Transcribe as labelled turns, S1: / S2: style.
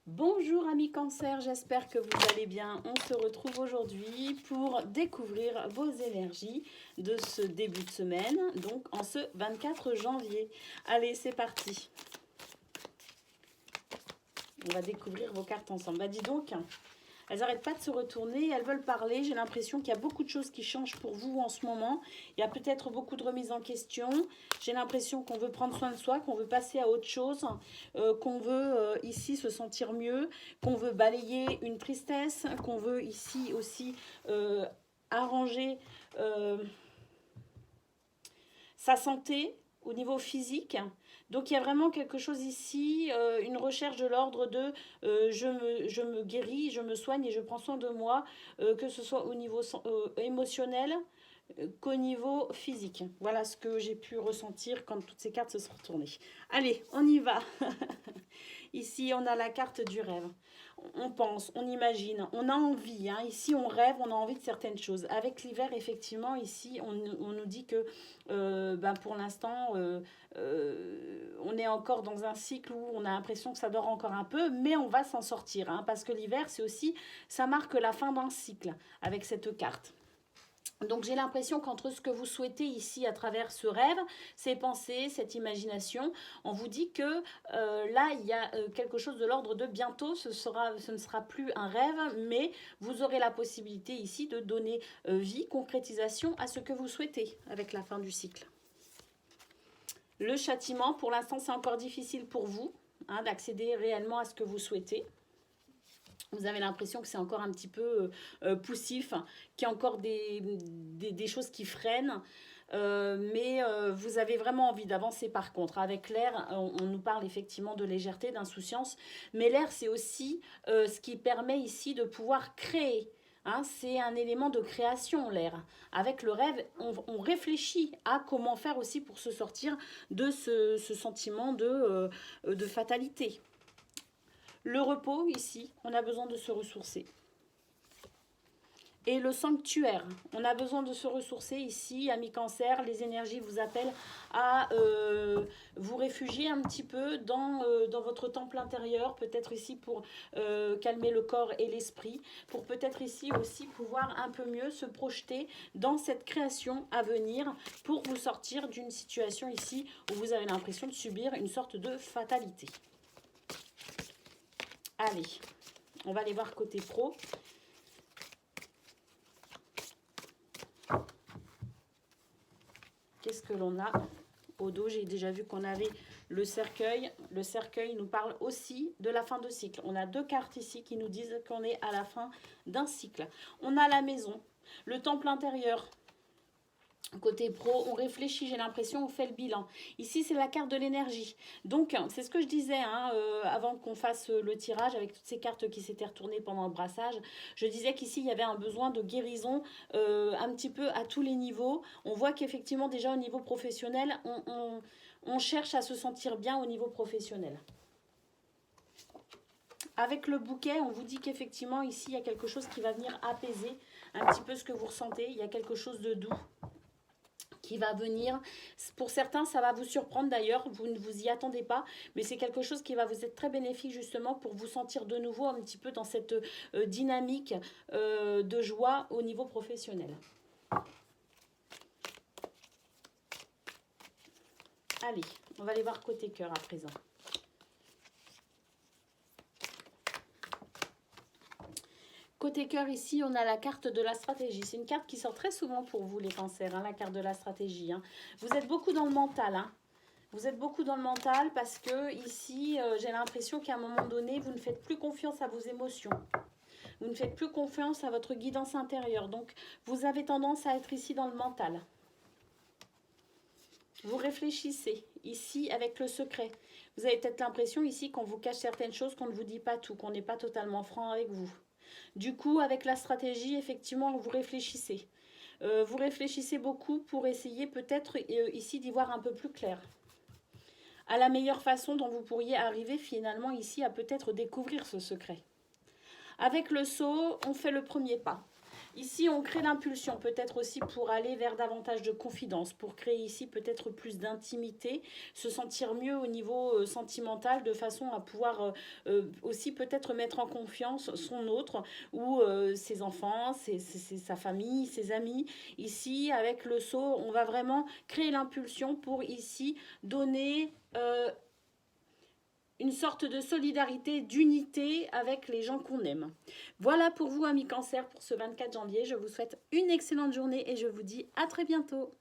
S1: Bonjour amis cancer, j'espère que vous allez bien. On se retrouve aujourd'hui pour découvrir vos énergies de ce début de semaine, donc en ce 24 janvier. Allez, c'est parti. On va découvrir vos cartes ensemble. Bah dis donc, elles n'arrêtent pas de se retourner, elles veulent parler. J'ai l'impression qu'il y a beaucoup de choses qui changent pour vous en ce moment. Il y a peut-être beaucoup de remises en question. J'ai l'impression qu'on veut prendre soin de soi, qu'on veut passer à autre chose, qu'on veut ici se sentir mieux, qu'on veut balayer une tristesse, qu'on veut ici aussi arranger sa santé au niveau physique. Donc il y a vraiment quelque chose ici, une recherche de l'ordre de je me guéris, je me soigne et je prends soin de moi, que ce soit au niveau émotionnel qu'au niveau physique. Voilà ce que j'ai pu ressentir quand toutes ces cartes se sont retournées. Allez, on y va. Ici, on a la carte du rêve. On pense, on imagine, on a envie. Hein. Ici, on rêve, on a envie de certaines choses. Avec l'hiver, effectivement, ici, on nous dit que pour l'instant, on est encore dans un cycle où on a l'impression que ça dort encore un peu, mais on va s'en sortir. Hein, parce que l'hiver, c'est aussi, ça marque la fin d'un cycle avec cette carte. Donc j'ai l'impression qu'entre ce que vous souhaitez ici à travers ce rêve, ces pensées, cette imagination, on vous dit que là il y a quelque chose de l'ordre de bientôt, ce ne sera plus un rêve, mais vous aurez la possibilité ici de donner vie, concrétisation à ce que vous souhaitez avec la fin du cycle. Le châtiment, pour l'instant c'est encore difficile pour vous hein, d'accéder réellement à ce que vous souhaitez. Vous avez l'impression que c'est encore un petit peu poussif, qu'il y a encore des choses qui freinent. Mais vous avez vraiment envie d'avancer par contre. Avec l'air, on nous parle effectivement de légèreté, d'insouciance. Mais l'air, c'est aussi ce qui permet ici de pouvoir créer. Hein, c'est un élément de création, l'air. Avec le rêve, on réfléchit à comment faire aussi pour se sortir de ce sentiment de fatalité. Le repos, ici, on a besoin de se ressourcer. Et le sanctuaire, on a besoin de se ressourcer ici, amis cancer, les énergies vous appellent à vous réfugier un petit peu dans votre temple intérieur, peut-être ici pour calmer le corps et l'esprit, pour peut-être ici aussi pouvoir un peu mieux se projeter dans cette création à venir pour vous sortir d'une situation ici où vous avez l'impression de subir une sorte de fatalité. Allez, on va aller voir côté pro. Qu'est-ce que l'on a au dos? J'ai déjà vu qu'on avait le cercueil. Le cercueil nous parle aussi de la fin de cycle. On a deux cartes ici qui nous disent qu'on est à la fin d'un cycle. On a la maison, le temple intérieur. Côté pro, on réfléchit, j'ai l'impression, on fait le bilan. Ici, c'est la carte de l'énergie. Donc, c'est ce que je disais hein, avant qu'on fasse le tirage avec toutes ces cartes qui s'étaient retournées pendant le brassage. Je disais qu'ici, il y avait un besoin de guérison un petit peu à tous les niveaux. On voit qu'effectivement, déjà au niveau professionnel, on cherche à se sentir bien au niveau professionnel. Avec le bouquet, on vous dit qu'effectivement, ici, il y a quelque chose qui va venir apaiser un petit peu ce que vous ressentez. Il y a quelque chose de doux qui va venir. Pour certains, ça va vous surprendre d'ailleurs, vous ne vous y attendez pas, mais c'est quelque chose qui va vous être très bénéfique justement pour vous sentir de nouveau un petit peu dans cette dynamique de joie au niveau professionnel. Allez, on va aller voir côté cœur à présent. Côté cœur, ici, on a la carte de la stratégie. C'est une carte qui sort très souvent pour vous, les cancers, hein, la carte de la stratégie. Hein. Vous êtes beaucoup dans le mental. Hein. Vous êtes beaucoup dans le mental parce que ici, j'ai l'impression qu'à un moment donné, vous ne faites plus confiance à vos émotions. Vous ne faites plus confiance à votre guidance intérieure. Donc, vous avez tendance à être ici dans le mental. Vous réfléchissez ici avec le secret. Vous avez peut-être l'impression ici qu'on vous cache certaines choses, qu'on ne vous dit pas tout, qu'on n'est pas totalement franc avec vous. Du coup, avec la stratégie, effectivement, vous réfléchissez. Vous réfléchissez beaucoup pour essayer peut-être ici d'y voir un peu plus clair. À la meilleure façon dont vous pourriez arriver finalement ici à peut-être découvrir ce secret. Avec le saut, on fait le premier pas. Ici, on crée l'impulsion, peut-être aussi pour aller vers davantage de confidence, pour créer ici peut-être plus d'intimité, se sentir mieux au niveau sentimental, de façon à pouvoir aussi peut-être mettre en confiance son autre ou ses enfants, sa famille, ses amis. Ici, avec le saut, on va vraiment créer l'impulsion pour ici donner une sorte de solidarité, d'unité avec les gens qu'on aime. Voilà pour vous, amis Cancer, pour ce 24 janvier. Je vous souhaite une excellente journée et je vous dis à très bientôt.